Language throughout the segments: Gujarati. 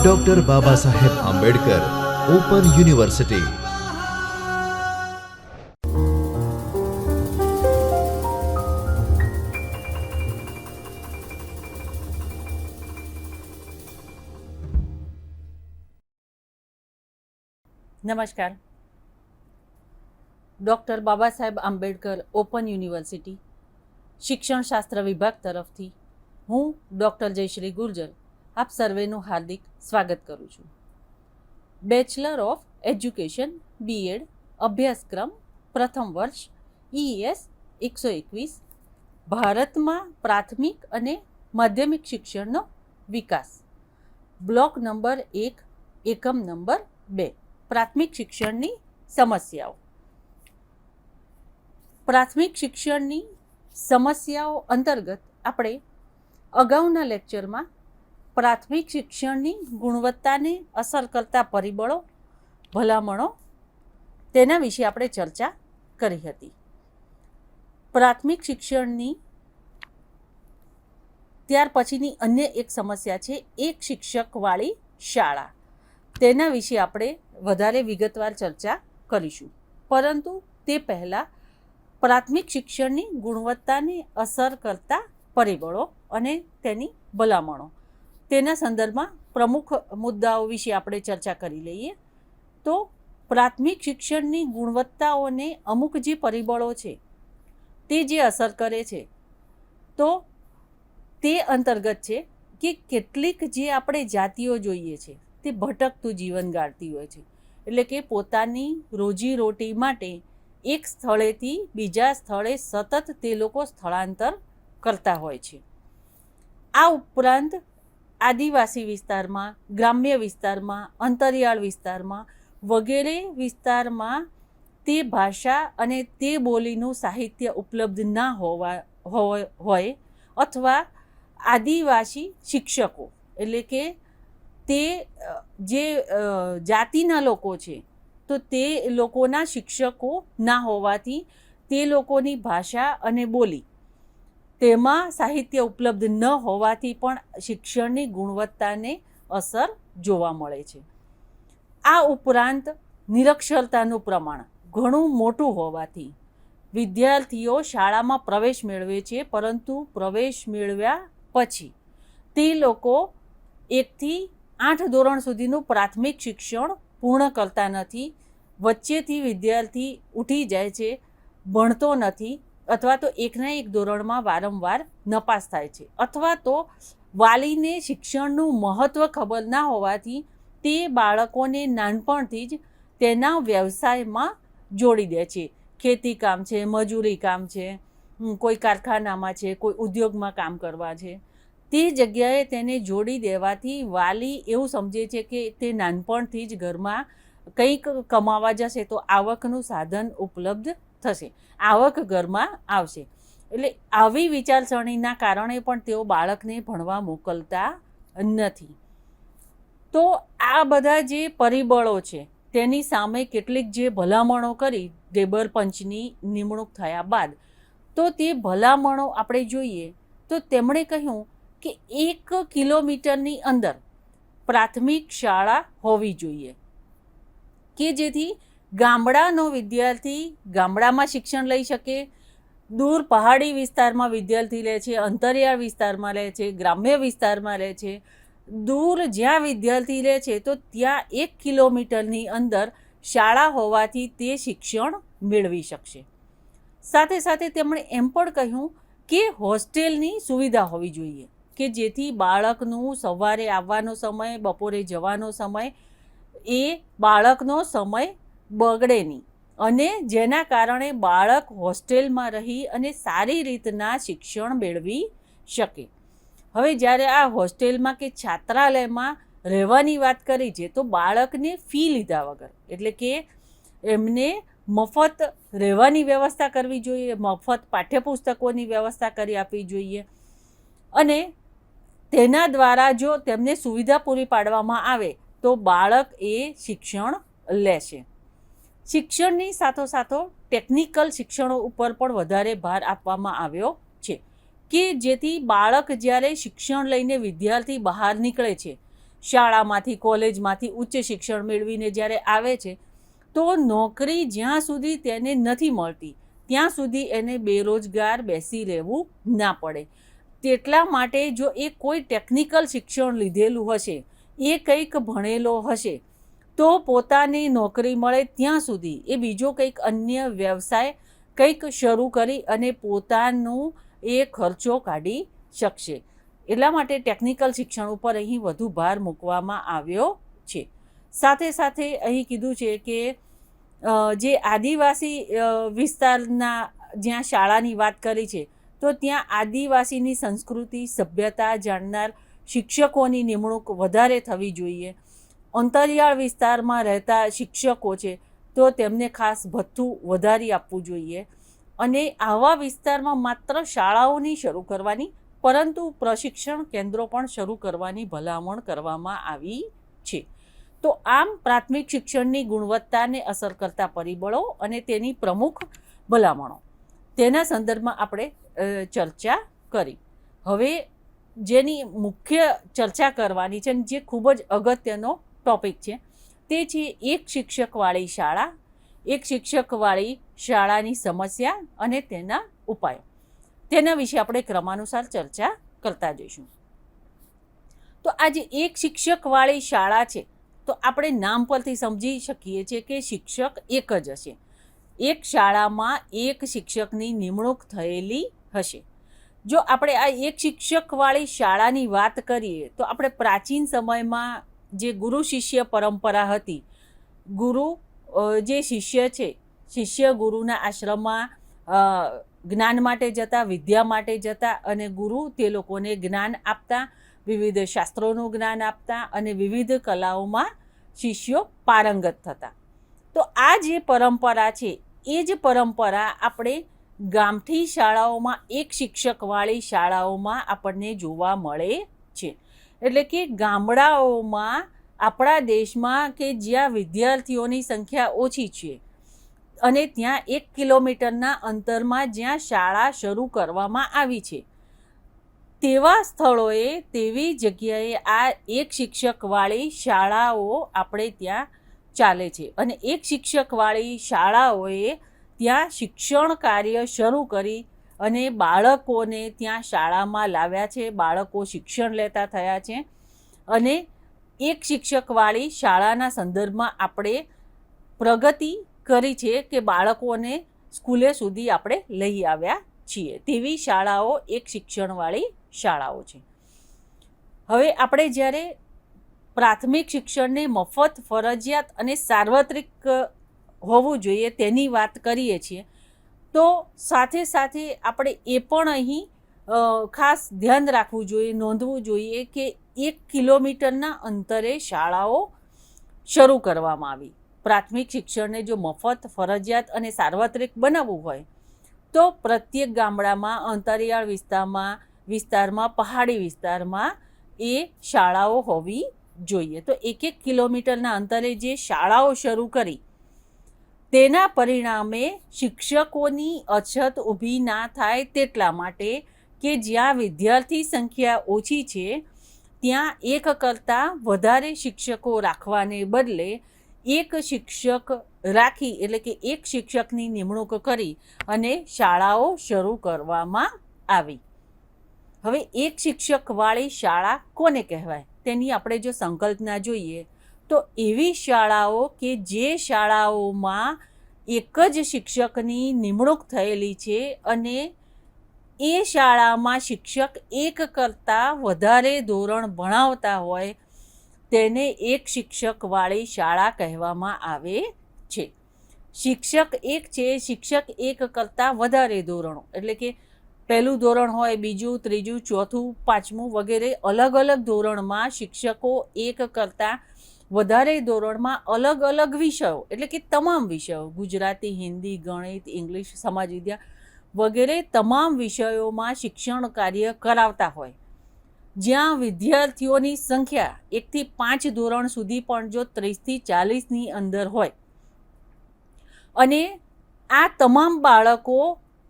Doctor Baba Saheb Ambedkar open university. નમસ્કાર. Doctor Baba Saheb Ambedkar open university શિક્ષણશાસ્ત્ર વિભાગ તરફથી હું ડૉક્ટર જયશ્રી ગુર્જર આપ સર્વેનું હાર્દિક સ્વાગત કરું છું. બેચલર ઓફ એજ્યુકેશન બીએડ અભ્યાસક્રમ પ્રથમ વર્ષ EES 121 ભારતમાં પ્રાથમિક અને માધ્યમિક શિક્ષણનો વિકાસ, બ્લોક નંબર 1 એકમ નંબર 2 પ્રાથમિક શિક્ષણની સમસ્યાઓ. પ્રાથમિક શિક્ષણની સમસ્યાઓ અંતર્ગત આપણે અગાઉના લેક્ચરમાં પ્રાથમિક શિક્ષણની ગુણવત્તાને અસર કરતા પરિબળો, ભલામણો તેના વિશે આપણે ચર્ચા કરી હતી. પ્રાથમિક શિક્ષણની ત્યાર પછીની અન્ય એક સમસ્યા છે એક શિક્ષકવાળી શાળા. તેના વિશે આપણે વધારે વિગતવાર ચર્ચા કરીશું, પરંતુ તે પહેલાં પ્રાથમિક શિક્ષણની ગુણવત્તાને અસર કરતા પરિબળો અને તેની ભલામણો તેના સંદર્ભમાં પ્રમુખ મુદ્દાઓ વિશે આપણે ચર્ચા કરી લઈએ. તો પ્રાથમિક શિક્ષણની ગુણવત્તાઓને અમુક જે પરિબળો છે તે જે અસર કરે છે, તો તે અંતર્ગત છે કે કેટલીક જે આપણે જાતિઓ જોઈએ છે તે ભટકતું જીવન ગાળતી હોય છે. એટલે કે પોતાની રોજીરોટી માટે એક સ્થળેથી બીજા સ્થળે સતત તે લોકો સ્થળાંતર કરતા હોય છે. આ ઉપરાંત આદિવાસી વિસ્તારમાં, ગ્રામ્ય વિસ્તારમાં, અંતરિયાળ વિસ્તારમાં વગેરે વિસ્તારમાં તે ભાષા અને તે બોલીનું સાહિત્ય ઉપલબ્ધ ના હોય અથવા આદિવાસી શિક્ષકો એટલે કે તે જે જાતિના લોકો છે તો તે લોકોના શિક્ષકો ના હોવાથી તે લોકોની ભાષા અને બોલી તેમાં સાહિત્ય ઉપલબ્ધ ન હોવાથી પણ શિક્ષણની ગુણવત્તાને અસર જોવા મળે છે. આ ઉપરાંત નિરક્ષરતાનું પ્રમાણ ઘણું મોટું હોવાથી વિદ્યાર્થીઓ શાળામાં પ્રવેશ મેળવે છે, પરંતુ પ્રવેશ મેળવ્યા પછી તે લોકો 1 થી 8 ધોરણ સુધીનું પ્રાથમિક શિક્ષણ પૂર્ણ કરતા નથી. વચ્ચેથી વિદ્યાર્થી ઉઠી જાય છે, ભણતો નથી, અથવા તો એકના એક ધોરણમાં વારંવાર નપાસ થાય છે, અથવા તો વાલીને શિક્ષણનું મહત્ત્વ ખબર ના હોવાથી તે બાળકોને નાનપણથી જ તેના વ્યવસાયમાં જોડી દે છે. ખેતી કામ છે, મજૂરી કામ છે, કોઈ કારખાનામાં છે, કોઈ ઉદ્યોગમાં કામ કરવા છે, તે જગ્યાએ તેને જોડી દેવાથી વાલી એવું સમજે છે કે તે નાનપણથી જ ઘરમાં કંઈક કમાવા જશે તો આવકનું સાધન ઉપલબ્ધ થશે, આવક ઘરમાં આવશે. એટલે આવી વિચારસરણીના કારણે પણ તેઓ બાળકને ભણવા મોકલતા નથી. તો આ બધા જે પરિબળો છે તેની સામે કેટલીક જે ભલામણો કરી લેબર પંચની નિમણૂક થયા બાદ, તો તે ભલામણો આપણે જોઈએ તો તેમણે કહ્યું કે 1 કિલોમીટરની અંદર પ્રાથમિક શાળા હોવી જોઈએ કે જેથી ગામડાનો વિદ્યાર્થી ગામડામાં શિક્ષણ લઈ શકે, દૂર પહાડી વિસ્તારમાં વિદ્યાર્થી લે છે, અંતરિયાળ વિસ્તારમાં લે છે, ગ્રામ્ય વિસ્તારમાં લે છે, દૂર જ્યાં વિદ્યાર્થી લે છે તો ત્યાં 1 કિલોમીટરની અંદર શાળા હોવાથી તે શિક્ષણ મેળવી શકશે. સાથે સાથે તેમણે એમ પણ કહ્યું કે હોસ્ટેલની સુવિધા હોવી જોઈએ કે જેથી બાળકનું સવારે આવવાનો સમય, બપોરે જવાનો સમય એ બાળકનો સમય બગડે નહીં અને જેના કારણે બાળક હોસ્ટેલમાં રહી અને સારી રીતના શિક્ષણ મેળવી શકે. હવે જ્યારે આ હોસ્ટેલમાં કે છાત્રાલયમાં રહેવાની વાત કરી છે તો બાળકને ફી લીધા વગર એટલે કે એમને મફત રહેવાની વ્યવસ્થા કરવી જોઈએ, મફત પાઠ્યપુસ્તકોની વ્યવસ્થા કરી આપવી જોઈએ અને તેના દ્વારા જો તેમને સુવિધા પૂરી પાડવામાં આવે તો બાળક એ શિક્ષણ લેશે. શિક્ષણની સાથોસાથો ટેકનિકલ શિક્ષણો ઉપર પણ વધારે ભાર આપવામાં આવ્યો છે કે જેથી બાળક જ્યારે શિક્ષણ લઈને વિદ્યાર્થી બહાર નીકળે છે શાળામાંથી કોલેજમાંથી ઉચ્ચ શિક્ષણ મેળવીને જ્યારે આવે છે તો નોકરી જ્યાં સુધી તેને નથી મળતી ત્યાં સુધી એને બેરોજગાર બેસી રહેવું ના પડે. તેટલા માટે જો એ કોઈ ટેકનિકલ શિક્ષણ લીધેલું હશે, એ કંઈક ભણેલો હશે, તો પોતાની નોકરી મળે ત્યાં સુધી એ બીજો કંઈક અન્ય વ્યવસાય કંઈક શરૂ કરી અને પોતાનું એ ખર્ચો કાઢી શકશે. એટલા માટે ટેકનિકલ શિક્ષણ ઉપર અહીં વધુ ભાર મૂકવામાં આવ્યો છે. સાથે સાથે અહીં કીધું છે કે જે આદિવાસી વિસ્તારના જ્યાં શાળાની વાત કરી છે તો ત્યાં આદિવાસીની સંસ્કૃતિ સભ્યતા જાણનાર શિક્ષકોની નિમણૂક વધારે થવી જોઈએ. અંતરિયાળ વિસ્તારમાં રહેતા શિક્ષકો છે તો તેમને ખાસ ભથ્થું વધારી આપવું જોઈએ. અને આવા વિસ્તારમાં માત્ર શાળાઓ નહીં શરૂ કરવાની, પરંતુ પ્રશિક્ષણ કેન્દ્રો પણ શરૂ કરવાની ભલામણ કરવામાં આવી છે. તો આમ પ્રાથમિક શિક્ષણની ગુણવત્તાને અસર કરતા પરિબળો અને તેની પ્રમુખ ભલામણો તેના સંદર્ભમાં આપણે ચર્ચા કરી. હવે જેની મુખ્ય ચર્ચા કરવાની છે, જે ખૂબ જ અગત્યનો ટોપિક છે, તે છે એક શિક્ષકવાળી શાળા, એક શિક્ષકવાળી શાળાની સમસ્યા અને તેના ઉપાયો. તેના વિશે આપણે ક્રમાનુસાર ચર્ચા કરતા જઈશું. તો આ જે એક શિક્ષકવાળી શાળા છે, તો આપણે નામ પરથી સમજી શકીએ છીએ કે શિક્ષક એક જ હશે. એક શાળામાં એક શિક્ષકની નિમણૂક થયેલી હશે. જો આપણે આ એક શિક્ષકવાળી શાળાની વાત કરીએ તો આપણે પ્રાચીન સમયમાં જે ગુરુ શિષ્ય પરંપરા હતી, ગુરુ જે શિષ્ય છે, શિષ્ય ગુરુના આશ્રમમાં જ્ઞાન માટે જતા, વિદ્યા માટે જતા અને ગુરુ તે લોકોને જ્ઞાન આપતા, વિવિધ શાસ્ત્રોનું જ્ઞાન આપતા અને વિવિધ કલાઓમાં શિષ્યો પારંગત થતા. તો આ જે પરંપરા છે એ જ પરંપરા આપણે ગામઠી શાળાઓમાં એક શિક્ષકવાળી શાળાઓમાં આપણને જોવા મળે છે. એટલે કે ગામડાઓમાં આપણા દેશમાં કે જ્યાં વિદ્યાર્થીઓની સંખ્યા ઓછી છે અને ત્યાં 1 કિલોમીટરના અંતરમાં જ્યાં શાળા શરૂ કરવામાં આવી છે, તેવા સ્થળોએ, તેવી જગ્યાએ આ એક શિક્ષકવાળી શાળાઓ આપણે ત્યાં ચાલે છે. અને એક શિક્ષકવાળી શાળાઓએ ત્યાં શિક્ષણ કાર્ય શરૂ કરી અને બાળકોને ત્યાં શાળામાં લાવ્યા છે. બાળકો શિક્ષણ લેતા થયા છે. અને એક શિક્ષકવાળી શાળાના સંદર્ભમાં આપણે પ્રગતિ કરી છે કે બાળકોને સ્કૂલે સુધી આપણે લઈ આવ્યા છીએ. તેવી શાળાઓ એક શિક્ષણવાળી શાળાઓ છે. હવે આપણે જ્યારે પ્રાથમિક શિક્ષણને મફત, ફરજિયાત અને સાર્વત્રિક હોવું જોઈએ તેની વાત કરીએ છીએ, તો સાથે સાથે આપણે એ પણ અહીં ખાસ ધ્યાન રાખવું જોઈએ, નોંધવું જોઈએ કે 1 કિલોમીટરના અંતરે શાળાઓ શરૂ કરવામાં આવી. પ્રાથમિક શિક્ષણને જો મફત, ફરજિયાત અને સાર્વત્રિક બનાવવું હોય તો પ્રત્યેક ગામડામાં, અંતરિયાળ વિસ્તારમાં, પહાડી વિસ્તારમાં એ શાળાઓ હોવી જોઈએ. તો 1 કિલોમીટરના અંતરે જે શાળાઓ શરૂ કરી તેના પરિણામે શિક્ષકોની અછત ઊભી ના થાય તેટલા માટે કે જ્યાં વિદ્યાર્થી સંખ્યા ઓછી છે ત્યાં એક કરતાં વધારે શિક્ષકો રાખવાને બદલે એક શિક્ષક રાખી, એટલે કે એક શિક્ષકની નિમણૂક કરી અને શાળાઓ શરૂ કરવામાં આવી. હવે એક શિક્ષકવાળી શાળા કોને કહેવાય તેની આપણે જો સંકલ્પના જોઈએ તો એવી શાળાઓ કે જે શાળાઓમાં એક જ શિક્ષકની નિમણૂક થયેલી છે અને એ શાળામાં શિક્ષક એક કરતાં વધારે ધોરણ ભણાવતા હોય તેને એક શિક્ષકવાળી શાળા કહેવામાં આવે છે. શિક્ષક એક છે, શિક્ષક એક કરતાં વધારે ધોરણો, એટલે કે પહેલું ધોરણ હોય, બીજું, ત્રીજું, ચોથું, પાંચમું વગેરે અલગ અલગ ધોરણમાં શિક્ષકો એક કરતાં વધારે ધોરણમાં અલગ અલગ વિષયો, એટલે કે તમામ વિષયો, ગુજરાતી, હિન્દી, ગણિત, ઇંગ્લિશ, સમાજ વિદ્યા વગેરે તમામ વિષયોમાં શિક્ષણ કાર્ય કરાવતા હોય. જ્યાં વિદ્યાર્થીઓની સંખ્યા 1 થી 5 ધોરણ સુધી પણ જો 30 થી 40ની અંદર હોય અને આ તમામ બાળકો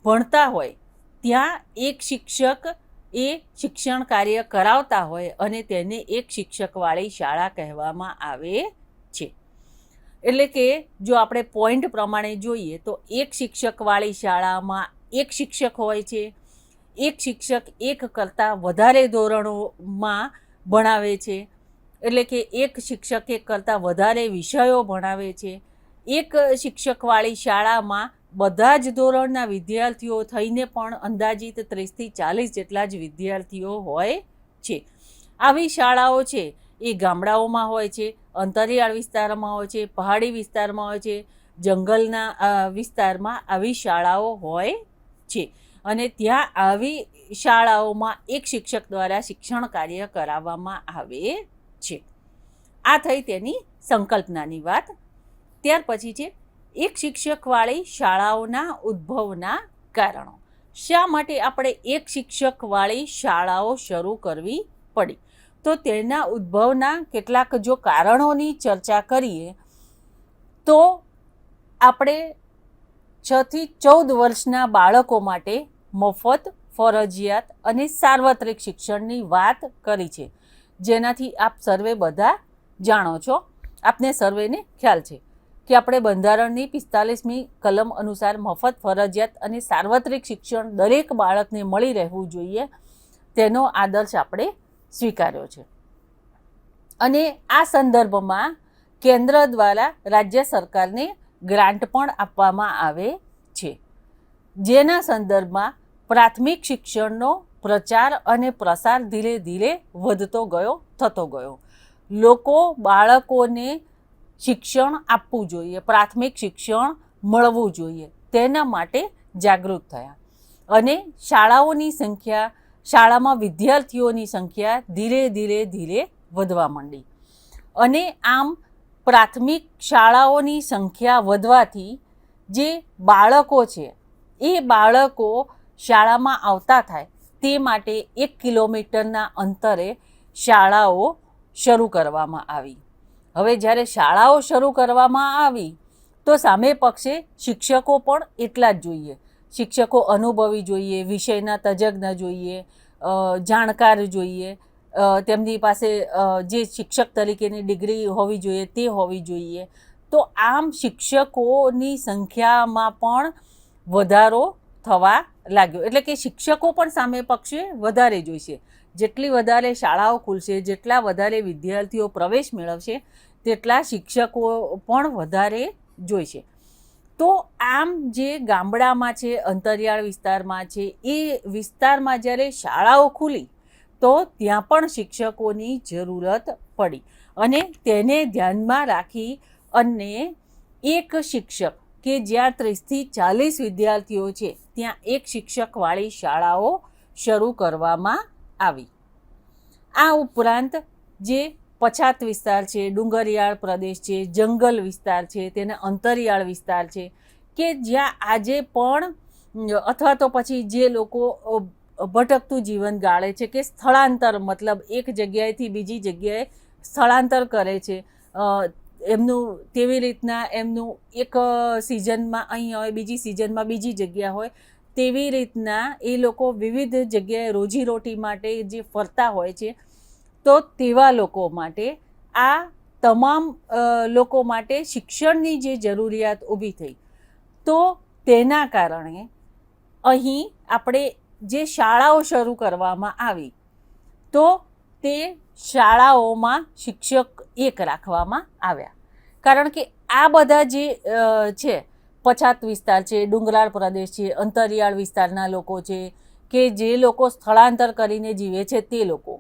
ભણતા હોય ત્યાં એક શિક્ષક એ શિક્ષણ કાર્ય કરાવતા હોય અને તેને એક શિક્ષકવાળી શાળા કહેવામાં આવે છે. એટલે કે જો આપણે પોઈન્ટ પ્રમાણે જોઈએ તો એક શિક્ષકવાળી શાળામાં એક શિક્ષક હોય છે. એક શિક્ષક એક કરતાં વધારે ધોરણોમાં ભણાવે છે. એટલે કે એક શિક્ષક એક કરતાં વધારે વિષયો ભણાવે છે. એક શિક્ષકવાળી શાળામાં બધા જ ધોરણના વિદ્યાર્થીઓ થઈને પણ અંદાજિત 30થી 40 જેટલા જ વિદ્યાર્થીઓ હોય છે. આવી શાળાઓ છે એ ગામડાઓમાં હોય છે, અંતરિયાળ વિસ્તારમાં હોય છે, પહાડી વિસ્તારમાં હોય છે, જંગલના વિસ્તારમાં આવી શાળાઓ હોય છે. અને ત્યાં આવી શાળાઓમાં એક શિક્ષક દ્વારા શિક્ષણ કાર્ય કરાવવામાં આવે છે. આ થઈ તેની સંકલ્પનાની વાત. ત્યાર પછી છે એક શિક્ષકવાળી શાળાઓના ઉદ્ભવના કારણો. શા માટે આપણે એક શિક્ષકવાળી શાળાઓ શરૂ કરવી પડી? તો તેના ઉદ્ભવના કેટલાક જો કારણોની ચર્ચા કરીએ તો આપણે 6 થી 14 વર્ષના બાળકો માટે મફત, ફરજિયાત અને સાર્વત્રિક શિક્ષણની વાત કરી છે, જેનાથી આપ સર્વે બધા જાણો છો. આપને સર્વેને ખ્યાલ છે કે આપણે બંધારણની 45મી કલમ અનુસાર મફત, ફરજિયાત અને સાર્વત્રિક શિક્ષણ દરેક બાળકને મળી રહેવું જોઈએ તેનો આદર્શ આપણે સ્વીકાર્યો છે. અને આ સંદર્ભમાં કેન્દ્ર દ્વારા રાજ્ય સરકારને ગ્રાન્ટ પણ આપવામાં આવે છે, જેના સંદર્ભમાં પ્રાથમિક શિક્ષણનો પ્રચાર અને પ્રસાર ધીરે ધીરે વધતો ગયો, થતો ગયો. લોકો બાળકોને શિક્ષણ આપવું જોઈએ, પ્રાથમિક શિક્ષણ મળવું જોઈએ, તેના માટે જાગૃત થયા. અને શાળાઓની સંખ્યા, શાળામાં વિદ્યાર્થીઓની સંખ્યા ધીરે ધીરે ધીરે વધવા માંડી. અને આમ પ્રાથમિક શાળાઓની સંખ્યા વધવાથી જે બાળકો છે એ બાળકો શાળામાં આવતા થાય તે માટે 1 કિલોમીટરના અંતરે શાળાઓ શરૂ કરવામાં આવી. હવે જ્યારે શાળાઓ શરૂ કરવામાં આવી તો સામે પક્ષે શિક્ષકો પણ એટલા જ જોઈએ. શિક્ષકો અનુભવી જોઈએ, વિષયના તજજ્ઞ જોઈએ, જાણકાર જોઈએ, તેમની પાસે જે શિક્ષક તરીકેની ડિગ્રી હોવી જોઈએ તે હોવી જોઈએ. તો આમ શિક્ષકોની સંખ્યામાં પણ વધારો થવા લાગ્યો. એટલે કે શિક્ષકો પણ સામે પક્ષે વધારે જોઈશે. જેટલી વધારે શાળાઓ ખુલશે, જેટલા વધારે વિદ્યાર્થીઓ પ્રવેશ મેળવશે, તેટલા શિક્ષકો પણ વધારે જોઈશે. તો આમ જે ગામડામાં છે, અંતરિયાળ વિસ્તારમાં છે, એ વિસ્તારમાં જ્યારે શાળાઓ ખુલી તો ત્યાં પણ શિક્ષકોની જરૂરત પડી. અને તેને ધ્યાનમાં રાખી અને એક શિક્ષક કે જ્યાં 30થી 40 વિદ્યાર્થીઓ છે ત્યાં એક શિક્ષકવાળી શાળાઓ શરૂ કરવામાં આવી. આ ઉપરાંત જે પછાત વિસ્તાર છે, ડુંગરિયાળ પ્રદેશ છે, જંગલ વિસ્તાર છે, તેના અંતરિયાળ વિસ્તાર છે કે જ્યાં આજે પણ અથવા તો પછી જે લોકો ભટકતું જીવન ગાળે છે કે સ્થળાંતર, મતલબ એક જગ્યાએથી બીજી જગ્યાએ સ્થળાંતર કરે છે, એમનું તેવી રીતના એમનું એક સિઝનમાં અહીં હોય, બીજી સિઝનમાં બીજી જગ્યા હોય, તેવી રીતના એ લોકો વિવિધ જગ્યાએ રોજીરોટી માટે જે ફરતા હોય છે. તો તેવા લોકો માટે, આ તમામ લોકો માટે શિક્ષણની જે જરૂરિયાત ઊભી થઈ, તો તેના કારણે અહીં આપણે જે શાળાઓ શરૂ કરવામાં આવી તો તે શાળાઓમાં શિક્ષક એક રાખવામાં આવ્યા. કારણ કે આ બધા જે છે, પછાત વિસ્તાર છે, ડુંગરાળ પ્રદેશ છે, અંતરિયાળ વિસ્તારના લોકો છે કે જે લોકો સ્થળાંતર કરીને જીવે છે, તે લોકો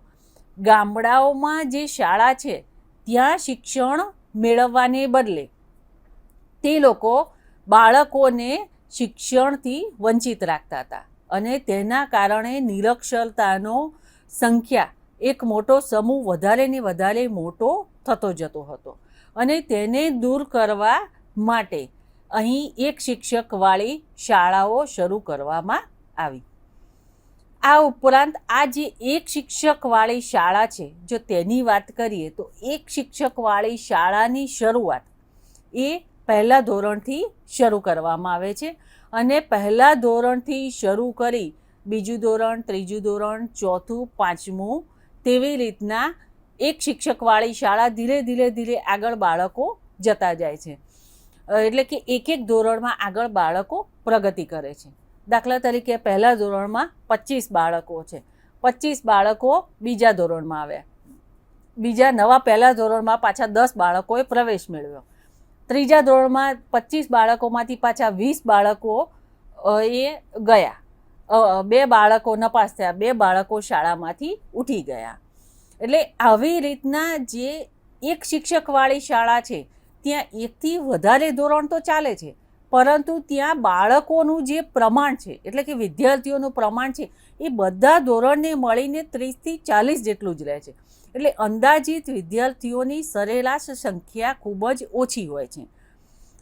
ગામડાઓમાં જે શાળા છે ત્યાં શિક્ષણ મેળવવાને બદલે તે લોકો બાળકોને શિક્ષણથી વંચિત રાખતા હતા. અને તેના કારણે નિરક્ષરતાનો સંખ્યા એક મોટો સમૂહ વધારે ને વધારે મોટો થતો જતો હતો. અને તેને દૂર કરવા માટે અહીં એક શિક્ષકવાળી શાળાઓ શરૂ કરવામાં આવી. આ ઉપરાંત આ જે એક શિક્ષકવાળી શાળા છે, જો તેની વાત કરીએ તો એક શિક્ષકવાળી શાળાની શરૂઆત એ પહેલા ધોરણથી શરૂ કરવામાં આવે છે. અને પહેલા ધોરણથી શરૂ કરી બીજું ધોરણ, ત્રીજું ધોરણ, ચોથું, પાંચમું, તેવી રીતના એક શિક્ષકવાળી શાળા ધીરે ધીરે ધીરે આગળ બાળકો જતા જાય છે. એટલે કે એક એક ધોરણમાં આગળ બાળકો પ્રગતિ કરે છે. દાખલા તરીકે પહેલા ધોરણમાં 25 બાળકો છે, 25 બાળકો બીજા ધોરણમાં આવ્યા, બીજા નવા પહેલા ધોરણમાં પાછા 10 બાળકોએ પ્રવેશ મેળવ્યો, ત્રીજા ધોરણમાં 25 બાળકોમાંથી પાછા 20 બાળકો એ ગયા, 2 બાળકો નપાસ થયા, 2 બાળકો શાળામાંથી ઉઠી ગયા. એટલે આવી રીતના જે એક શિક્ષકવાળી શાળા છે ત્યાં એકથી વધારે ધોરણ તો ચાલે છે, પરંતુ ત્યાં બાળકોનું જે પ્રમાણ છે, એટલે કે વિદ્યાર્થીઓનું પ્રમાણ છે, એ બધા ધોરણને મળીને 30થી 40 જેટલું જ રહે છે. એટલે અંદાજિત વિદ્યાર્થીઓની સરેરાશ સંખ્યા ખૂબ જ ઓછી હોય છે.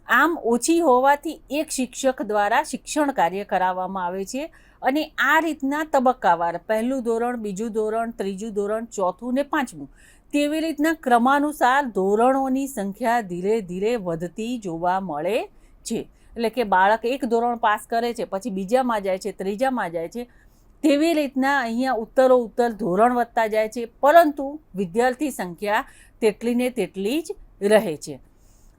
આમ ઓછી હોવાથી એક શિક્ષક દ્વારા શિક્ષણ કાર્ય કરાવવામાં આવે છે અને આ રીતના તબક્કાવાર પહેલું ધોરણ, બીજું ધોરણ, ત્રીજું ધોરણ, ચોથું ને પાંચમું, તેવી રીતના ક્રમાનુસાર ધોરણોની સંખ્યા ધીરે ધીરે વધતી જોવા મળે છે. એટલે કે બાળક એક ધોરણ પાસ કરે છે, પછી બીજામાં જાય છે, ત્રીજામાં જાય છે, તેવી રીતના અહીંયા ઉત્તરો ઉત્તર ધોરણ વધતા જાય છે, પરંતુ વિદ્યાર્થી સંખ્યા તેટલી ને તેટલી જ રહે છે.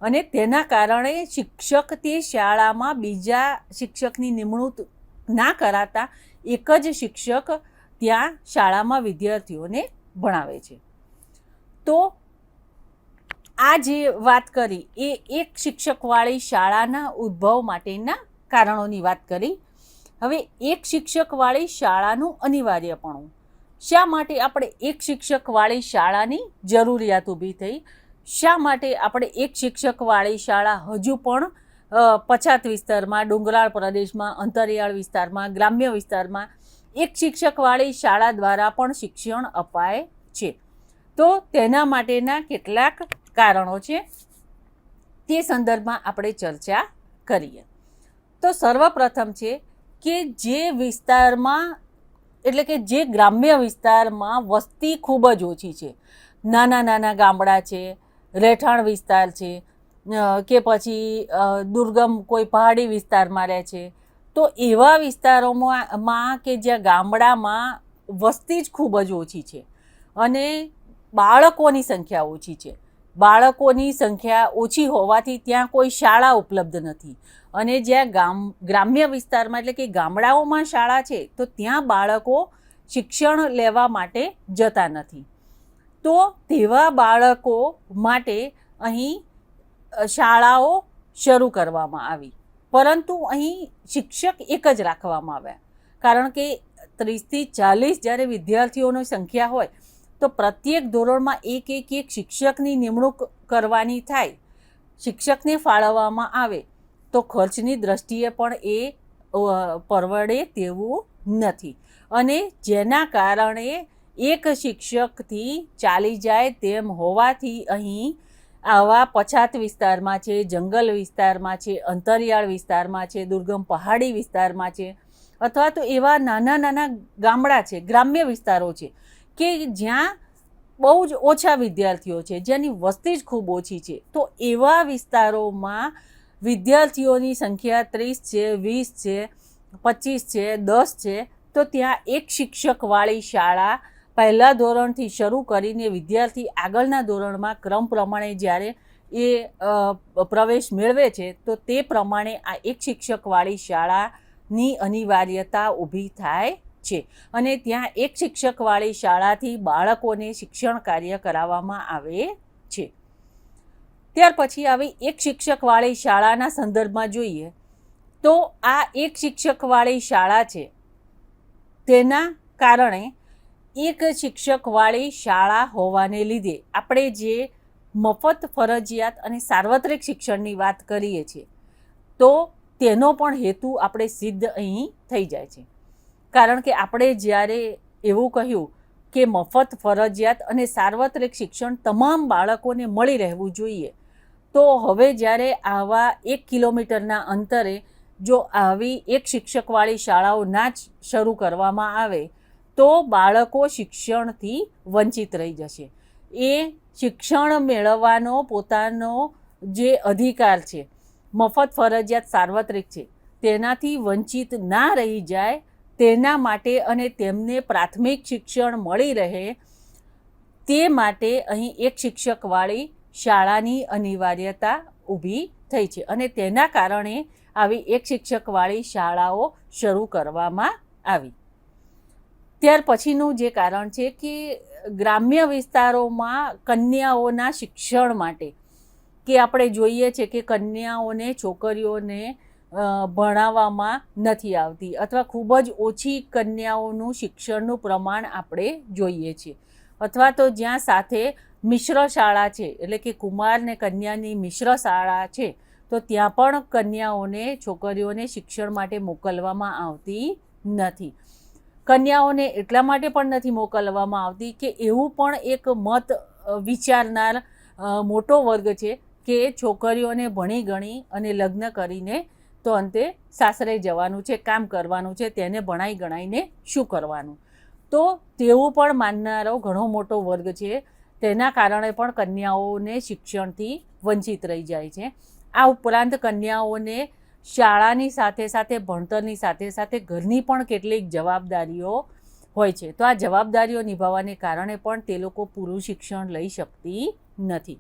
અને તેના કારણે શિક્ષક તે શાળામાં બીજા શિક્ષકની નિમણૂક ના કરાતા એક જ શિક્ષક ત્યાં શાળામાં વિદ્યાર્થીઓને ભણાવે છે. તો આ જે વાત કરી એ એક શિક્ષકવાળી શાળાના ઉદ્ભવ માટેના કારણોની વાત કરી. હવે એક શિક્ષકવાળી શાળાનું અનિવાર્યપણું, શા માટે આપણે એક શિક્ષકવાળી શાળાની જરૂરિયાત ઊભી થઈ, શા માટે આપણે એક શિક્ષકવાળી શાળા હજુ પણ પછાત વિસ્તારમાં, ડુંગરાળ પ્રદેશમાં, અંતરિયાળ વિસ્તારમાં, ગ્રામ્ય વિસ્તારમાં એક શિક્ષકવાળી શાળા દ્વારા પણ શિક્ષણ અપાય છે. તો તેના માટેના કેટલાક કારણો છે, તે સંદર્ભમાં આપણે ચર્ચા કરીએ. તો સર્વપ્રથમ છે કે જે વિસ્તારમાં, એટલે કે જે ગ્રામ્ય વિસ્તારમાં વસ્તી ખૂબ જ ઓછી છે, નાના નાના ગામડા છે, રહેઠાણ વિસ્તાર છે, કે પછી દુર્ગમ કોઈ પહાડી વિસ્તારમાં રહે છે, તો એવા વિસ્તારોમાં કે જ્યાં ગામડામાં વસ્તી જ ખૂબ જ ઓછી છે અને બાળકોની સંખ્યા ઓછી છે, બાળકોની સંખ્યા ઓછી હોવાથી ત્યાં કોઈ શાળા ઉપલબ્ધ નથી, અને જ્યાં ગ્રામ્ય વિસ્તારમાં, એટલે કે ગામડાઓમાં શાળા છે, તો ત્યાં બાળકો શિક્ષણ લેવા માટે જતા નથી. તો તેવા બાળકો માટે અહીં શાળાઓ શરૂ કરવામાં આવી, પરંતુ અહીં શિક્ષક એક જ રાખવામાં આવ્યા, કારણ કે 30થી 40 જ્યારે વિદ્યાર્થીઓની સંખ્યા હોય તો પ્રત્યેક ધોરણમાં એક શિક્ષકની નિમણૂક કરવાની થાય, શિક્ષકને ફાળવવામાં આવે તો ખર્ચની દ્રષ્ટિએ પણ એ પરવડે તેવું નથી, અને જેના કારણે એક શિક્ષકથી ચાલી જાય તેમ હોવાથી અહીં આવા પછાત વિસ્તારમાં છે, જંગલ વિસ્તારમાં છે, અંતરિયાળ વિસ્તારમાં છે, દુર્ગમ પહાડી વિસ્તારમાં છે, અથવા તો એવા નાના નાના ગામડા છે, ગ્રામ્ય વિસ્તારો છે કે જ્યાં બહુ જ ઓછા વિદ્યાર્થીઓ છે, જેની વસ્તી જ ખૂબ ઓછી છે. તો એવા વિસ્તારોમાં વિદ્યાર્થીઓની સંખ્યા 30 છે, 20 છે, 25 છે, 10 છે, તો ત્યાં એક શિક્ષકવાળી શાળા પહેલા ધોરણથી શરૂ કરીને વિદ્યાર્થી આગળના ધોરણમાં ક્રમ પ્રમાણે જ્યારે એ પ્રવેશ મેળવે છે, તો તે પ્રમાણે આ એક શિક્ષકવાળી શાળાની અનિવાર્યતા ઊભી થાય છે, અને ત્યાં એક શિક્ષકવાળી શાળાથી બાળકોને શિક્ષણ કાર્ય કરાવવામાં આવે છે. ત્યાર પછી આવી એક શિક્ષકવાળી શાળાના સંદર્ભમાં જોઈએ તો આ એક શિક્ષકવાળી શાળા છે, તેના કારણે એક શિક્ષકવાળી શાળા હોવાને લીધે આપણે જે મફત, ફરજિયાત અને સાર્વત્રિક શિક્ષણની વાત કરીએ છીએ, તો તેનો પણ હેતુ આપણે સિદ્ધ અહીં થઈ જાય છે. કારણ કે આપણે જ્યારે એવું કહ્યું કે મફત, ફરજિયાત અને સાર્વત્રિક શિક્ષણ તમામ બાળકોને મળી રહેવું જોઈએ, તો હવે જ્યારે આવા 1 કિલોમીટરના અંતરે જો આવી એક શિક્ષકવાળી શાળાઓ ના જ શરૂ કરવામાં આવે તો બાળકો શિક્ષણથી વંચિત રહી જશે. એ શિક્ષણ મેળવવાનો પોતાનો જે અધિકાર છે, મફત, ફરજિયાત, સાર્વત્રિક છે, તેનાથી વંચિત ના રહી જાય તેના માટે અને તેમને પ્રાથમિક શિક્ષણ મળી રહે તે માટે અહીં એક શિક્ષકવાળી શાળાની અનિવાર્યતા ઊભી થઈ છે અને તેના કારણે આવી એક શિક્ષકવાળી શાળાઓ શરૂ કરવામાં આવી. ત્યાર પછીનું જે કારણ છે કે ગ્રામ્ય વિસ્તારોમાં કન્યાઓના શિક્ષણ માટે કે આપણે જોઈએ છે કે કન્યાઓને છોકરીઓને ભણાવવામાં નથી આવતી અથવા ખૂબ જ ઓછી કન્યાઓનું શિક્ષણનું પ્રમાણ આપણે જોઈએ છીએ અથવા તો જ્યાં સાથે મિશ્ર શાળા છે એટલે કે કુમાર ને કન્યાની મિશ્ર શાળા છે તો ત્યાં પણ કન્યાઓને છોકરીઓને શિક્ષણ માટે મોકલવામાં આવતી નથી. કન્યાઓને એટલા માટે પણ નથી મોકલવામાં આવતી કે એવું પણ એક મત વિચારનાર મોટો વર્ગ છે કે છોકરીઓને ભણી ગણી અને લગ્ન કરીને તો અંતે સાસરે જવાનું છે, કામ કરવાનું છે, તેને ભણાઈ ગણાઈને શું કરવાનું. તો તેવું પણ માનનારો ઘણો મોટો વર્ગ છે. તેના કારણે પણ કન્યાઓને શિક્ષણથી વંચિત રહી જાય છે. આ ઉપરાંત કન્યાઓને શાળાની સાથે સાથે ભણતરની સાથે સાથે ઘરની પણ કેટલીક જવાબદારીઓ હોય છે. તો આ જવાબદારીઓ નિભાવવાને કારણે પણ તે લોકો પૂરું શિક્ષણ લઈ શકતી નથી.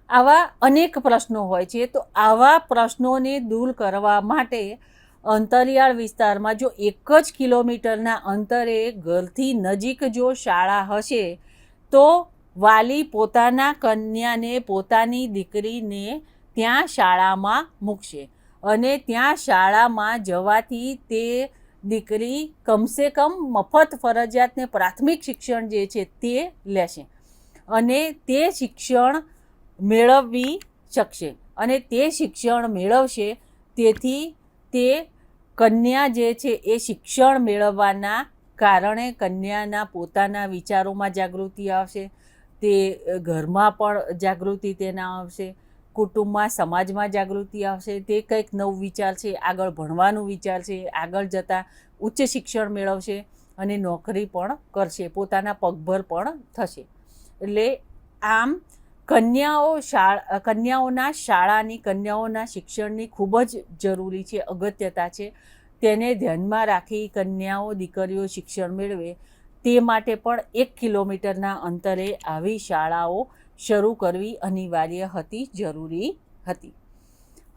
આવા અનેક પ્રશ્નો હોય છે. તો આવા પ્રશ્નોને દૂર કરવા માટે અંતરિયાળ વિસ્તારમાં જો 1 કિલોમીટરના અંતરે ઘરથી નજીક જો શાળા હશે તો વાલી પોતાના કન્યાને પોતાની દીકરીને ત્યાં શાળામાં મૂકશે અને ત્યાં શાળામાં જવાથી તે દીકરી કમસે કમ મફત ફરજિયાત ને પ્રાથમિક શિક્ષણ જે છે તે લેશે અને તે શિક્ષણ મેળવી શકશે અને તે શિક્ષણ મેળવશે. તેથી તે કન્યા જે છે એ શિક્ષણ મેળવવાના કારણે કન્યાના પોતાના વિચારોમાં જાગૃતિ આવશે, તે ઘરમાં પણ જાગૃતિ તેના આવશે, કુટુંબમાં સમાજમાં જાગૃતિ આવશે, તે કંઈક નવું વિચારશે, આગળ ભણવાનું વિચારશે, આગળ જતાં ઉચ્ચ શિક્ષણ મેળવશે અને નોકરી પણ કરશે, પોતાના પગભર પણ થશે. એટલે આમ કન્યાઓના શાળાની કન્યાઓના શિક્ષણની ખૂબ જ જરૂરી છે, અગત્યતા છે. તેને ધ્યાનમાં રાખી કન્યાઓ દીકરીઓ શિક્ષણ મેળવે તે માટે પણ 1 કિલોમીટરના અંતરે આવી શાળાઓ શરૂ કરવી અનિવાર્ય હતી, જરૂરી હતી.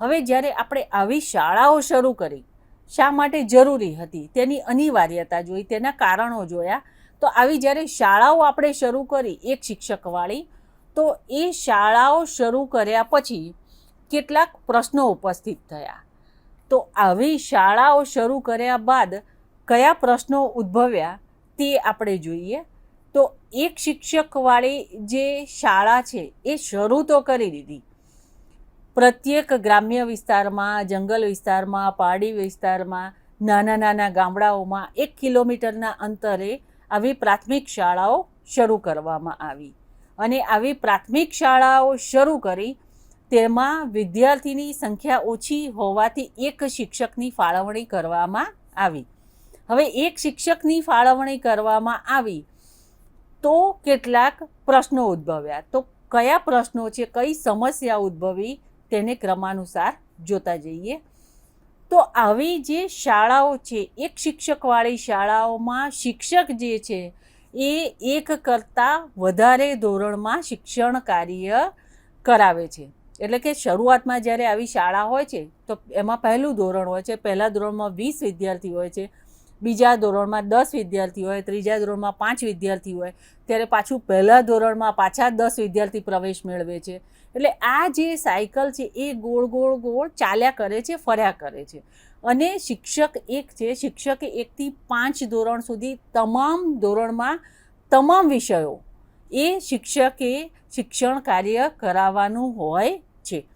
હવે જ્યારે આપણે આવી શાળાઓ શરૂ કરી, શા માટે જરૂરી હતી તેની અનિવાર્યતા જોઈ, તેના કારણો જોયા. તો આવી જ્યારે શાળાઓ આપણે શરૂ કરી એક શિક્ષકવાળી, તો એ શાળાઓ શરૂ કર્યા પછી કેટલાક પ્રશ્નો ઉપસ્થિત થયા. તો આવી શાળાઓ શરૂ કર્યા બાદ કયા પ્રશ્નો ઉદ્ભવ્યા તે આપણે જોઈએ. તો એક શિક્ષકવાળી જે શાળા છે એ શરૂ તો કરી દીધી. પ્રત્યેક ગ્રામ્ય વિસ્તારમાં, જંગલ વિસ્તારમાં, પહાડી વિસ્તારમાં, નાના નાના ગામડાઓમાં 1 કિલોમીટરના અંતરે આવી પ્રાથમિક શાળાઓ શરૂ કરવામાં આવી અને આવી પ્રાથમિક શાળાઓ શરૂ કરી તેમાં વિદ્યાર્થીની સંખ્યા ઓછી હોવાથી એક શિક્ષકની ફાળવણી કરવામાં આવી. હવે એક શિક્ષકની ફાળવણી કરવામાં આવી તો કેટલાક પ્રશ્નો ઉદ્ભવ્યા. તો કયા પ્રશ્નો છે, કઈ સમસ્યા ઉદ્ભવી તેને ક્રમાનુસાર જોતા જઈએ. તો આવી જે શાળાઓ છે, એક શિક્ષકવાળી શાળાઓમાં શિક્ષક જે છે એ 1 કરતાં વધારે ધોરણમાં શિક્ષણ કાર્ય કરાવે છે. એટલે કે શરૂઆતમાં જ્યારે આવી શાળા હોય છે તો એમાં પહેલું ધોરણ હોય છે, પહેલા ધોરણમાં 20 વિદ્યાર્થી હોય છે, બીજા ધોરણમાં 10 વિદ્યાર્થી હોય, ત્રીજા ધોરણમાં 5 વિદ્યાર્થી હોય, ત્યારે પાછું પહેલા ધોરણમાં પાછા 10 વિદ્યાર્થી પ્રવેશ મેળવે છે. એટલે આ જે સાયકલ છે એ ગોળ ગોળ ગોળ ચાલ્યા કરે છે, ફર્યા કરે છે. અને શિક્ષક એક છે, શિક્ષકે 1 થી 5 ધોરણ સુધી તમામ ધોરણમાં તમામ વિષયો એ શિક્ષકે શિક્ષણ કાર્ય કરાવવાનું હોય છે.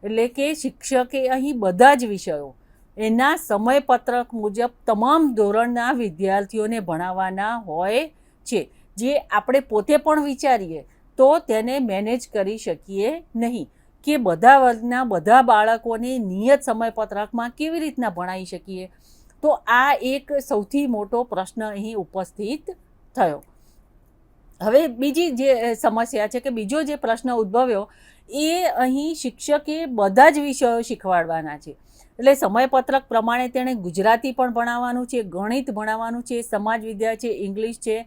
એટલે કે શિક્ષકે અહીં બધા જ વિષયો એના સમયપત્રક મુજબ તમામ ધોરણના વિદ્યાર્થીઓને ભણાવવાના હોય છે. જે આપણે પોતે પણ વિચારીએ તો તેને મેનેજ કરી શકીએ નહીં કે બધા વર્ગના બધા બાળકોને નિયત સમયપત્રકમાં કેવી રીતના ભણાવી શકીએ. તો આ એક સૌથી મોટો પ્રશ્ન અહીં ઉપસ્થિત થયો. હવે બીજી જે સમસ્યા છે કે બીજો જે પ્રશ્ન ઉદ્ભવ્યો એ અહીં શિક્ષકે બધા જ વિષયો શીખવાડવાના છે. એટલે સમયપત્રક પ્રમાણે તેણે ગુજરાતી પણ ભણાવવાનું છે, ગણિત ભણાવવાનું છે, સમાજ વિદ્યા છે, ઇંગ્લિશ છે,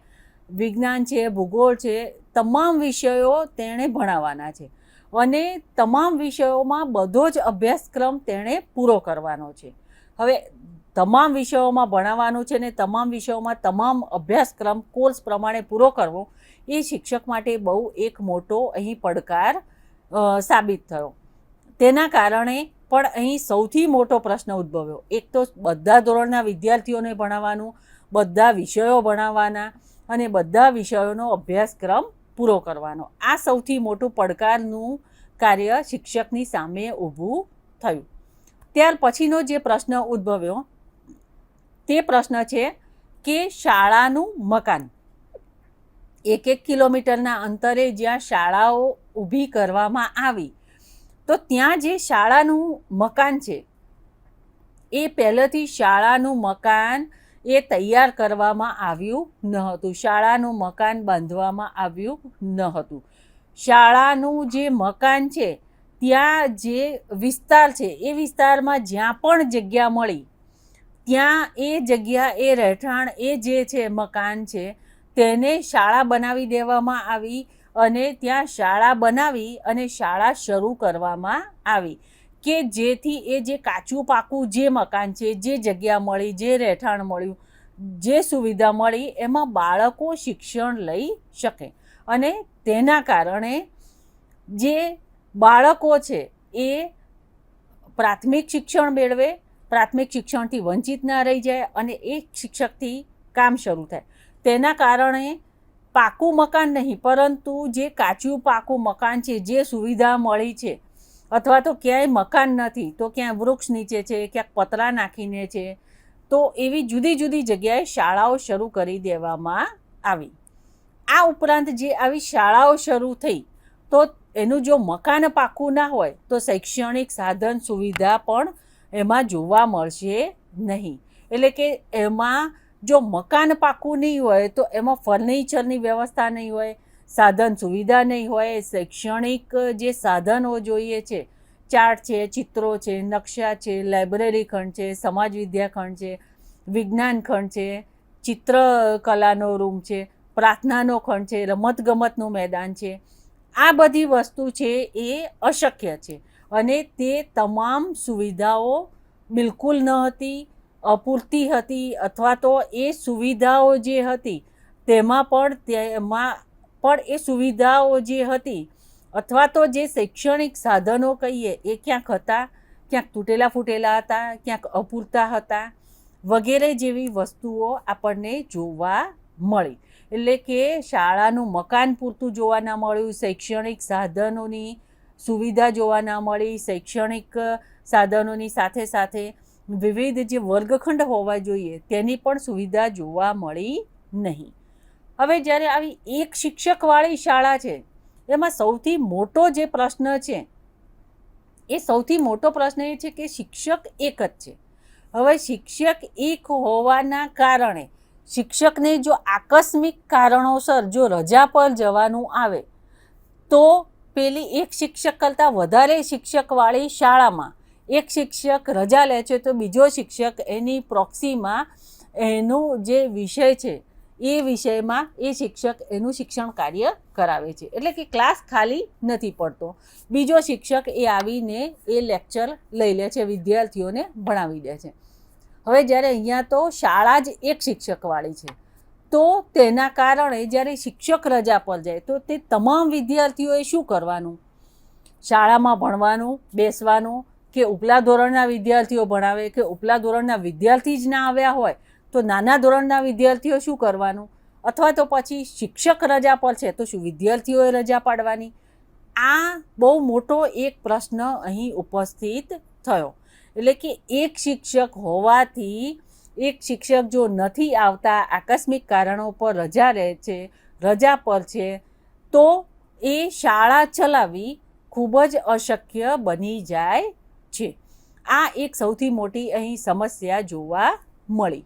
વિજ્ઞાન છે, ભૂગોળ છે, તમામ વિષયો તેણે ભણાવવાના છે અને તમામ વિષયોમાં બધો જ અભ્યાસક્રમ તેણે પૂરો કરવાનો છે. હવે તમામ વિષયોમાં ભણાવવાનું છે ને તમામ વિષયોમાં તમામ અભ્યાસક્રમ કોર્સ પ્રમાણે પૂરો કરવો એ શિક્ષક માટે બહુ એક મોટો અહીં પડકાર સાબિત થયો. તેના કારણે પણ અહીં સૌથી મોટો પ્રશ્ન ઉદ્ભવ્યો. એક તો બધા ધોરણના વિદ્યાર્થીઓને ભણાવવાનું, બધા વિષયો ભણાવવાના અને બધા વિષયોનો અભ્યાસક્રમ પૂરો કરવાનો. આ સૌથી મોટું પડકારનું કાર્ય શિક્ષકની સામે ઊભું થયું. ત્યાર પછીનો જે પ્રશ્ન ઉદ્ભવ્યો તે પ્રશ્ન છે કે શાળાનું મકાન. 1 કિલોમીટરના અંતરે જ્યાં શાળાઓ ઊભી કરવામાં આવી તો ત્યાં જે શાળાનું મકાન છે એ પહેલેથી શાળાનું મકાન એ તૈયાર કરવામાં આવ્યું ન હતું. શાળાનું મકાન બાંધવામાં આવ્યું ન હતું. શાળાનું જે મકાન છે ત્યાં જે વિસ્તાર છે એ વિસ્તારમાં જ્યાં પણ જગ્યા મળી ત્યાં એ જગ્યા, એ રહેઠાણ, એ જે છે મકાન છે તેને શાળા બનાવી દેવામાં આવી અને ત્યાં શાળા બનાવી અને શાળા શરૂ કરવામાં આવી કે જેથી એ જે કાચું પાકું જે મકાન છે, જે જગ્યા મળી, જે રહેઠાણ મળ્યું, જે સુવિધા મળી એમાં બાળકો શિક્ષણ લઈ શકે અને તેના કારણે જે બાળકો છે એ પ્રાથમિક શિક્ષણ મેળવે, પ્રાથમિક શિક્ષણથી વંચિત ના રહી જાય અને એક શિક્ષકથી કામ શરૂ થાય. તેના કારણે પાકું મકાન નહીં પરંતુ જે કાચું પાકું મકાન છે, જે સુવિધા મળી છે અથવા તો ક્યાંય મકાન નથી તો ક્યાંય વૃક્ષ નીચે છે, ક્યાંક પતરા નાખીને છે, તો એવી જુદી જુદી જગ્યાએ શાળાઓ શરૂ કરી દેવામાં આવી. આ ઉપરાંત જે આવી શાળાઓ શરૂ થઈ તો એનું જો મકાન પાકું ના હોય તો શૈક્ષણિક સાધન સુવિધા પણ એમાં જોવા મળશે નહીં. એટલે કે એમાં જો મકાન પાકું નહીં હોય તો એમાં ફર્નિચરની વ્યવસ્થા નહીં હોય, સાધન સુવિધા નહીં હોય, શૈક્ષણિક જે સાધનો જોઈએ છે, ચાર્ટ છે, ચિત્રો છે, નકશા છે, લાઇબ્રેરી ખંડ છે, સમાજ વિદ્યા ખંડ છે, વિજ્ઞાન ખંડ છે, ચિત્રકલાનો રૂમ છે, પ્રાર્થનાનો ખંડ છે, રમતગમતનું મેદાન છે, આ બધી વસ્તુ છે એ અશક્ય છે અને તે તમામ સુવિધાઓ બિલકુલ ન હતી, અપૂરતી હતી અથવા તો એ સુવિધાઓ જે હતી તેમાં પણ એ સુવિધાઓ જે હતી અથવા તો જે શૈક્ષણિક સાધનો કહીએ એ ક્યાંક હતા, ક્યાંક તૂટેલા ફૂટેલા હતા, ક્યાંક અપૂરતા હતા વગેરે જેવી વસ્તુઓ આપણને જોવા મળી. એટલે કે શાળાનું મકાન પૂરતું જોવા ના મળ્યું, શૈક્ષણિક સાધનોની સુવિધા જોવા ના મળી, શૈક્ષણિક સાધનોની સાથે સાથે વિવિધ જે વર્ગખંડ હોવા જોઈએ તેની પણ સુવિધા જોવા મળી નહીં. હવે જ્યારે આવી એક શિક્ષકવાળી શાળા છે એમાં સૌથી મોટો જે પ્રશ્ન છે એ સૌથી મોટો પ્રશ્ન એ છે કે શિક્ષક એક જ છે. હવે શિક્ષક એક હોવાના કારણે શિક્ષકને જો આકસ્મિક કારણોસર જો રજા પર જવાનું આવે તો પેલી એક શિક્ષક કરતાં વધારે શિક્ષકવાળી શાળામાં એક શિક્ષક રજા લે છે તો બીજો શિક્ષક એની પ્રોક્સીમાં એનું જે વિષય છે એ વિષયમાં એ શિક્ષક એનું શિક્ષણ કાર્ય કરાવે છે. એટલે કે ક્લાસ ખાલી નથી પડતો, બીજો શિક્ષક એ આવીને એ લેક્ચર લઈ લે છે, વિદ્યાર્થીઓને ભણાવી દે છે. હવે જ્યારે અહીંયા તો શાળા જ એક શિક્ષકવાળી છે તો તેના કારણે જ્યારે શિક્ષક રજા પર જાય તો તે તમામ વિદ્યાર્થીઓએ શું કરવાનું? શાળામાં ભણવાનું, બેસવાનું કે ઉપલા ધોરણના વિદ્યાર્થીઓ ભણાવે કે ઉપલા ધોરણના વિદ્યાર્થી જ ના આવ્યા હોય તો નાના ધોરણના વિદ્યાર્થીઓ શું કરવાનું? અથવા તો પછી શિક્ષક રજા પર છે તો શું વિદ્યાર્થીઓએ રજા પાડવાની? આ બહુ મોટો એક પ્રશ્ન અહીં ઉપસ્થિત થયો. એટલે કે એક શિક્ષક હોવાથી એક શિક્ષક જો નથી આવતા, આકસ્મિક કારણો પર રજા રહે છે, રજા પર છે તો એ શાળા ચલાવવી ખૂબ જ અશક્ય બની જાય છે. આ એક સૌથી મોટી અહીં સમસ્યા જોવા મળી.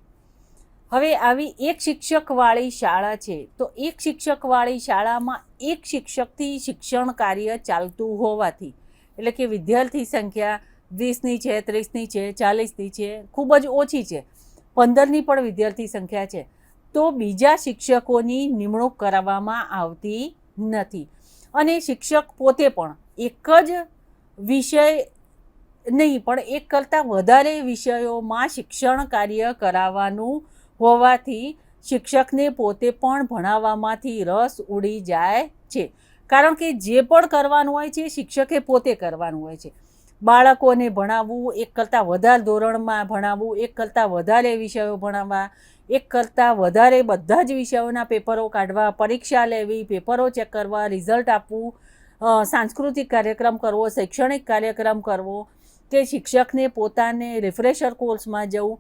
હવે આવી એક શિક્ષકવાળી શાળા છે, તો એક શિક્ષકવાળી શાળામાં એક શિક્ષકથી શિક્ષણ કાર્ય ચાલતું હોવાથી, એટલે કે વિદ્યાર્થી સંખ્યા 20ની છે, 30ની છે, 40ની છે, ખૂબ જ ઓછી છે, 15ની પણ વિદ્યાર્થી સંખ્યા છે, તો બીજા શિક્ષકોની નિમણૂક કરવામાં આવતી નથી. અને શિક્ષક પોતે પણ એક જ વિષય નહીં પણ એક કરતાં વધારે વિષયોમાં શિક્ષણ કાર્ય કરાવવાનું હોવાથી શિક્ષકને પોતે પણ ભણાવવામાંથી રસ ઉડી જાય છે. કારણ કે જે પણ કરવાનું હોય છે શિક્ષકે પોતે કરવાનું હોય છે. બાળકોને ભણાવવું, એક કરતાં વધારે ધોરણમાં ભણાવવું, એક કરતાં વધારે વિષયો ભણાવવા, એક કરતાં વધારે બધા જ વિષયોના પેપરો કાઢવા, પરીક્ષા લેવી, પેપરો ચેક કરવા, રિઝલ્ટ આપવું, સાંસ્કૃતિક કાર્યક્રમ કરવો, શૈક્ષણિક કાર્યક્રમ કરવો, કે શિક્ષકને પોતાને રિફ્રેશર કોર્સમાં જવું,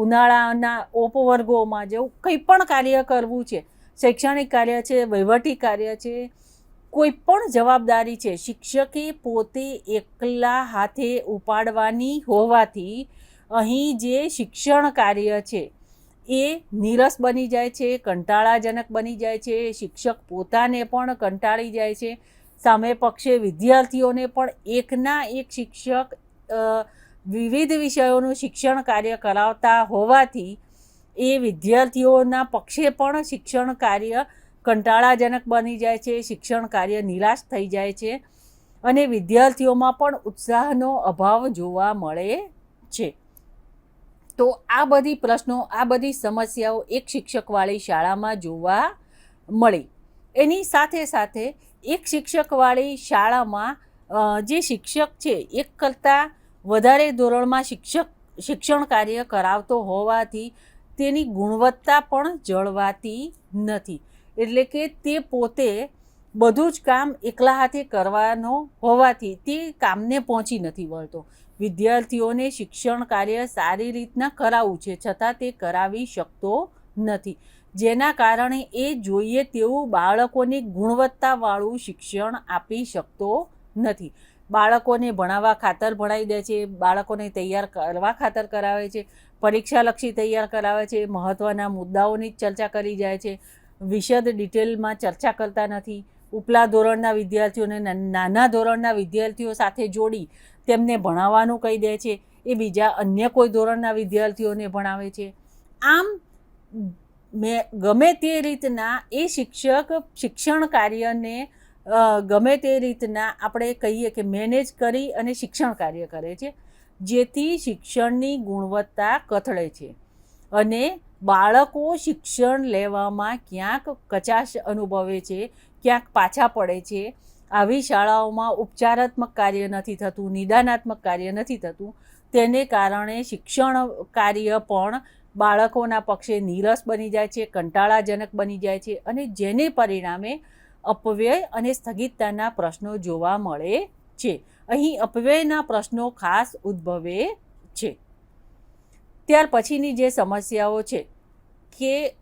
ઉનાળાના ઉપવર્ગોમાં જવું, કંઈ પણ કાર્ય કરવું છે, શૈક્ષણિક કાર્ય છે, વહીવટી કાર્ય છે, કોઈ પણ જવાબદારી છે, શિક્ષકે પોતે એકલા હાથે ઉપાડવાની હોવાથી અહીં જે શિક્ષણ કાર્ય છે એ નીરસ બની જાય છે, કંટાળાજનક બની જાય છે, શિક્ષક પોતાને પણ કંટાળી જાય છે, સામે પક્ષે વિદ્યાર્થીઓને પણ એકના એક શિક્ષક વિવિધ વિષયોનું શિક્ષણ કાર્ય કરાવતા હોવાથી એ વિદ્યાર્થીઓના પક્ષે પણ શિક્ષણ કાર્ય કંટાળાજનક બની જાય છે, શિક્ષણ કાર્ય નિરાશ થઈ જાય છે અને વિદ્યાર્થીઓમાં પણ ઉત્સાહનો અભાવ જોવા મળે છે. તો આ બધી પ્રશ્નો, આ બધી સમસ્યાઓ એક શિક્ષકવાળી શાળામાં જોવા મળી. એની સાથે સાથે એક શિક્ષકવાળી શાળામાં જે શિક્ષક છે એક કરતાં વધારે ધોરણમાં શિક્ષણ કાર્ય કરાવતો હોવાથી તેની ગુણવત્તા પણ જળવાતી નથી. એટલે કે તે પોતે બધું જ કામ એકલા હાથે કરવાનો હોવાથી તે કામને પહોંચી નથી વળતો. વિદ્યાર્થીઓને શિક્ષણ કાર્ય સારી રીતના કરાવવું છે છતાં તે કરાવી શકતો નથી, જેના કારણે એ જોઈએ તેવું બાળકોને ગુણવત્તાવાળું શિક્ષણ આપી શકતો નથી. બાળકોને ભણાવવા ખાતર ભણાવી દે છે, બાળકોને તૈયાર કરવા ખાતર કરાવે છે, પરીક્ષાલક્ષી તૈયાર કરાવે છે, મહત્ત્વના મુદ્દાઓની જ ચર્ચા કરી જાય છે, વિશદ ડિટેલમાં ચર્ચા કરતા નથી. ઉપલા ધોરણના વિદ્યાર્થીઓને નાના ધોરણના વિદ્યાર્થીઓ સાથે જોડી તેમને ભણાવવાનું કહી દે છે, એ બીજા અન્ય કોઈ ધોરણના વિદ્યાર્થીઓને ભણાવે છે. આમ ગમે તે રીતના એ શિક્ષક શિક્ષણ કાર્યને ગમે તે રીતના આપણે કહીએ કે મેનેજ કરી અને શિક્ષણ કાર્ય કરે છે, જેથી શિક્ષણની ગુણવત્તા કથળે છે અને બાળકો શિક્ષણ લેવામાં ક્યાંક કચાશ અનુભવે છે, ક્યાંક પાછા પડે છે. આવી શાળાઓમાં ઉપચારાત્મક કાર્ય નથી થતું, નિદાનાત્મક કાર્ય નથી થતું, તેને કારણે શિક્ષણ કાર્ય પણ બાળકોના પક્ષે નીરસ બની જાય છે, કંટાળાજનક બની જાય છે અને જેને પરિણામે અપવ્યય અને સ્થગિતતાના પ્રશ્નો જોવા મળે છે. અહીં અપવ્યયના પ્રશ્નો ખાસ ઉદ્ભવે છે. ત્યાર પછીની જે સમસ્યાઓ છે કે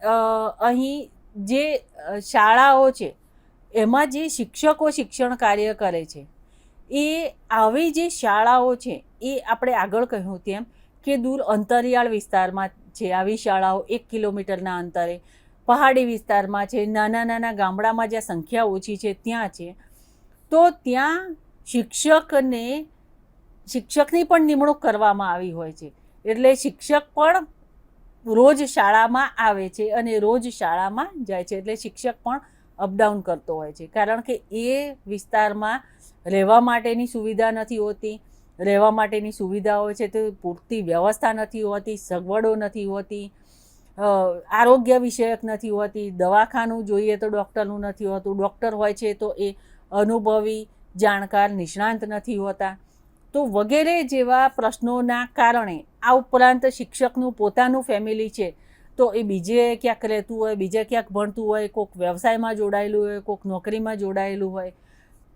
અહીં જે શાળાઓ છે એમાં જે શિક્ષકો શિક્ષણ કાર્ય કરે છે એ આવી જે શાળાઓ છે એ આપણે આગળ કહ્યું તેમ કે દૂર અંતરિયાળ વિસ્તારમાં છે આવી શાળાઓ, 1 કિલોમીટરના અંતરે, પહાડી વિસ્તારમાં છે, નાના નાના ગામડામાં જ્યાં સંખ્યા ઓછી છે ત્યાં છે. તો ત્યાં શિક્ષકની પણ નિમણૂક કરવામાં આવી હોય છે, એટલે શિક્ષક પણ રોજ શાળામાં આવે છે અને રોજ શાળામાં જાય છે, એટલે શિક્ષક પણ અપડાઉન કરતો હોય છે. કારણ કે એ વિસ્તારમાં રહેવા માટેની સુવિધા નથી હોતી, રહેવા માટેની સુવિધા હોય છે તો પૂરતી વ્યવસ્થા નથી હોતી, સગવડો નથી હોતી, આરોગ્ય વિષયક નથી હોતી, દવાખાનું જોઈએ તો ડૉક્ટરનું નથી હોતું, ડૉક્ટર હોય છે તો એ અનુભવી જાણકાર નિષ્ણાંત નથી હોતા. તો વગેરે જેવા પ્રશ્નોના કારણે, આ ઉપરાંત શિક્ષકનું પોતાનું ફેમિલી છે તો એ બીજે ક્યાંક રહેતું હોય, બીજે ક્યાંક ભણતું હોય, કોઈક વ્યવસાયમાં જોડાયેલું હોય, કોઈક નોકરીમાં જોડાયેલું હોય,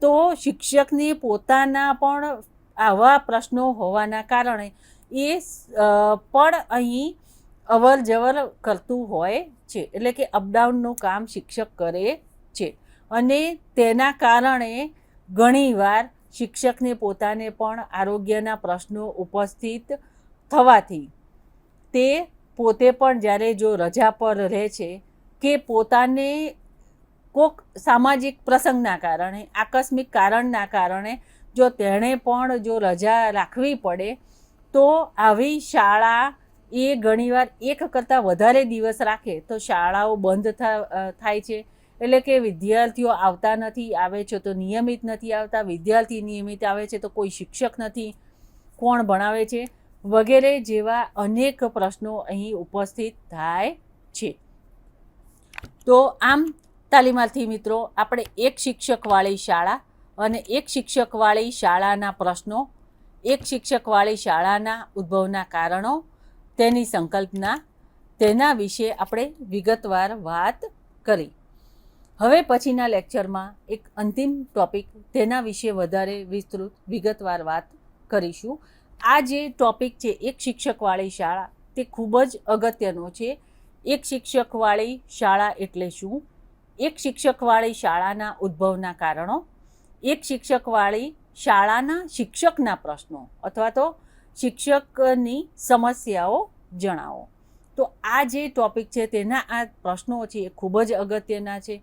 તો શિક્ષકને પોતાના પણ આવા પ્રશ્નો હોવાના કારણે એ પણ અહીં અવર જવર કરતું હોય છે, એટલે કે અપડાઉનનું કામ શિક્ષક કરે છે અને તેના કારણે ઘણીવાર શિક્ષકને પોતાને પણ આરોગ્યના પ્રશ્નો ઉપસ્થિત થવાથી તે પોતે પણ જ્યારે જો રજા પર રહે છે કે પોતાને કોઈક સામાજિક પ્રસંગના કારણે, આકસ્મિક કારણના કારણે જો તેણે પણ જો રજા રાખવી પડે તો આવી શાળા એ ઘણીવાર એક કરતાં વધારે દિવસ રાખે તો શાળાઓ બંધ થાય છે. એટલે કે વિદ્યાર્થીઓ આવતા નથી, આવે છે તો નિયમિત નથી આવતા, વિદ્યાર્થી નિયમિત આવે છે તો કોઈ શિક્ષક નથી, કોણ ભણાવે છે, વગેરે જેવા અનેક પ્રશ્નો અહીં ઉપસ્થિત થાય છે. તો આમ તાલીમાર્થી મિત્રો, આપણે એક શિક્ષકવાળી શાળા અને એક શિક્ષકવાળી શાળાના પ્રશ્નો, એક શિક્ષકવાળી શાળાના ઉદ્ભવના કારણો, તેની સંકલ્પના, તેના વિશે આપણે વિગતવાર વાત કરી. હવે પછીના લેક્ચરમાં એક અંતિમ ટૉપિક, તેના વિશે વધારે વિસ્તૃત વિગતવાર વાત કરીશું. આ જે ટૉપિક છે એક શિક્ષકવાળી શાળા, તે ખૂબ જ અગત્યનો છે. એક શિક્ષકવાળી શાળા એટલે શું? એક શિક્ષકવાળી શાળાના ઉદ્ભવના કારણો, એક શિક્ષકવાળી શાળાના શિક્ષકના પ્રશ્નો અથવા તો શિક્ષકની સમસ્યાઓ જણાવો. તો આ જે ટૉપિક છે તેના આ પ્રશ્નો છે એ ખૂબ જ અગત્યના છે.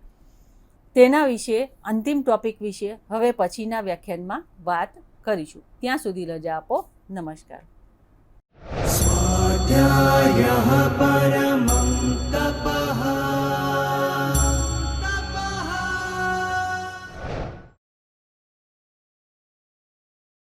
તેના વિશે, અંતિમ ટૉપિક વિશે હવે પછીના વ્યાખ્યાનમાં વાત કરીશું. ત્યાં સુધી રજા આપો. નમસ્કાર. स्वाध्यायः परः